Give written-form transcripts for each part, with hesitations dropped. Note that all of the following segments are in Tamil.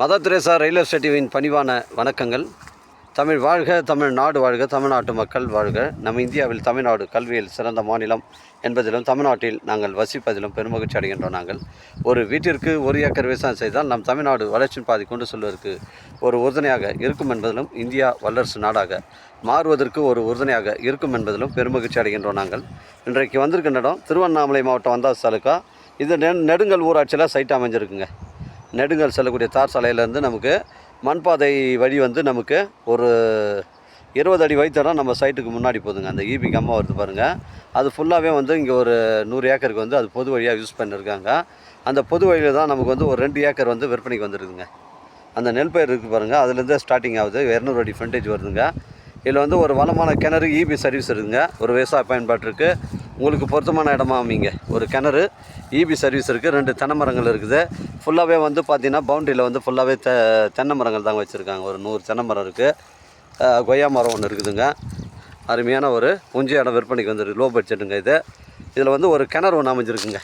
மதர் தெரேசா ரயில் எஸ்டேட்டின் பணிவான வணக்கங்கள். தமிழ் வாழ்க, தமிழ்நாடு வாழ்க, தமிழ்நாட்டு மக்கள் வாழ்க. நம்ம இந்தியாவில் தமிழ்நாடு கல்வியில் சிறந்த மாநிலம் என்பதிலும் தமிழ்நாட்டில் நாங்கள் வசிப்பதிலும் பெருமகிழ்ச்சி அடைகின்றோம். நாங்கள் ஒரு வீட்டிற்கு 1 ஏக்கர் விவசாயம் செய்தால் நம் தமிழ்நாடு வளர்ச்சியின் பாதி கொண்டு செல்வதற்கு ஒரு உறுதுணையாக இருக்கும் என்பதிலும், இந்தியா வல்லரசு நாடாக மாறுவதற்கு ஒரு உறுதுணையாக இருக்கும் என்பதிலும் பெருமகிழ்ச்சி அடைகின்றோம். நாங்கள் இன்றைக்கு வந்திருக்கின்ற இடம் திருவண்ணாமலை மாவட்டம் வந்தாஸ் தாலுக்கா. இது நெடுங்கல் ஊராட்சியில் சைட் அமைஞ்சிருக்குங்க. நெடுங்கல் செல்லக்கூடிய தார் சாலையிலேருந்து நமக்கு மண்பாதை வழி நமக்கு ஒரு 20 அடி வைத்தடம் நம்ம சைட்டுக்கு முன்னாடி போதுங்க. அந்த ஈபி கம்மா வருது பாருங்கள், அது ஃபுல்லாகவே இங்கே ஒரு 100 ஏக்கருக்கு அது பொது வழியாக யூஸ் பண்ணியிருக்காங்க. அந்த பொது வழியில் தான் நமக்கு ஒரு 2 ஏக்கர் விற்பனைக்கு வந்துருக்குங்க. அந்த நெல் பயிர் இருக்குது பாருங்கள், அதுலேருந்து ஸ்டார்டிங் ஆகுது. 200 அடி ஃப்ரண்டேஜ் வருதுங்க. இதில் ஒரு வளமான கிணறு, ஈபி சர்வீஸ் இருக்குதுங்க. ஒரு விவசாய பயன்பாட்டிற்கு உங்களுக்கு பொருத்தமான இடமா அமைங்க. ஒரு கிணறு, ஈபி சர்வீஸ் இருக்குது, 2 தென்னை மரங்கள் இருக்குது. ஃபுல்லாகவே பார்த்தீங்கன்னா பவுண்ட்ரியில் ஃபுல்லாகவே தென்னை மரங்கள் தாங்க வச்சுருக்காங்க. ஒரு 100 தென்னை மரம் இருக்குது. கொய்யா மரம் ஒன்று இருக்குதுங்க. அருமையான ஒரு புஞ்சை இடம் விற்பனைக்கு வந்துருக்கு. லோ பட்ஜெட்டுங்க இது. இதில் ஒரு கிணறு ஒன்று அமைஞ்சிருக்குங்க.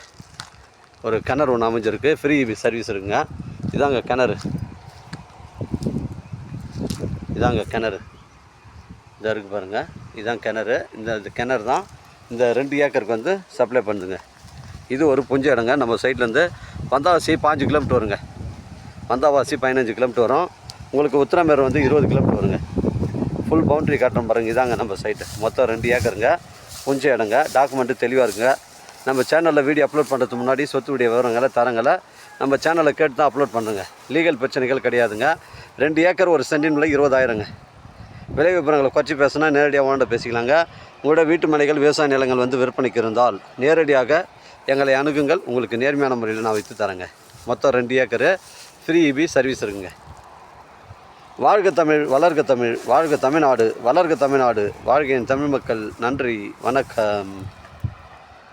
ஒரு கிணறு ஒன்று அமைஞ்சிருக்கு. ஃப்ரீ ஈபி சர்வீஸ் இருக்குங்க. இதாங்க கிணறு, இதாங்க கிணறு. இதாக இருக்குது பாருங்கள், இதுதான் கிணறு. இந்த கிணறு தான் இந்த 2 ஏக்கருக்கு சப்ளை பண்ணுதுங்க. இது ஒரு புஞ்சை இடங்க. நம்ம சைட்லேருந்து வந்தாவாசி 5 கிலோமீட்டர் வருங்க. வந்தாவாசி 15 கிலோமீட்டர் வரும். உங்களுக்கு உத்திரமேர் 20 கிலோமீட்டர் வருங்க. ஃபுல் பவுண்ட்ரி காட்டுறோம் பாருங்கள். இதாங்க நம்ம சைட்டு. மொத்தம் 2 ஏக்கருங்க. புஞ்சை இடங்க. டாக்குமெண்ட்டு தெளிவாக இருக்குங்க. நம்ம சேனலில் வீடியோ அப்லோட் பண்ணுறதுக்கு முன்னாடி சொத்து வீடியோ விவரங்களை தரங்களை நம்ம சேனலில் கேட்டு தான் அப்லோட் பண்ணுறோங்க. லீகல் பிரச்சனைகள் கிடையாதுங்க. 2 ஏக்கர் ஒரு சென்டின் விலை 20,000ங்க. விலை விவரங்களை குறைச்சி பேசினா நேரடியாக ஓண்ட பேசிக்கலாங்க. உங்களோட வீட்டு மனைகள், விவசாய நிலங்கள் விற்பனைக்கு இருந்தால் நேரடியாக எங்களை அணுகுங்கள். உங்களுக்கு நேர்மையான முறையில் நான் வைத்து தரேங்க. மொத்தம் 2 ஏக்கரு. ஃப்ரீ ஈபி சர்வீஸ் இருக்குங்க. வாழ்க தமிழ், வளர்க தமிழ், வாழ்க தமிழ்நாடு, வளர்க தமிழ்நாடு, வாழ்க என் தமிழ் மக்கள். நன்றி, வணக்கம்.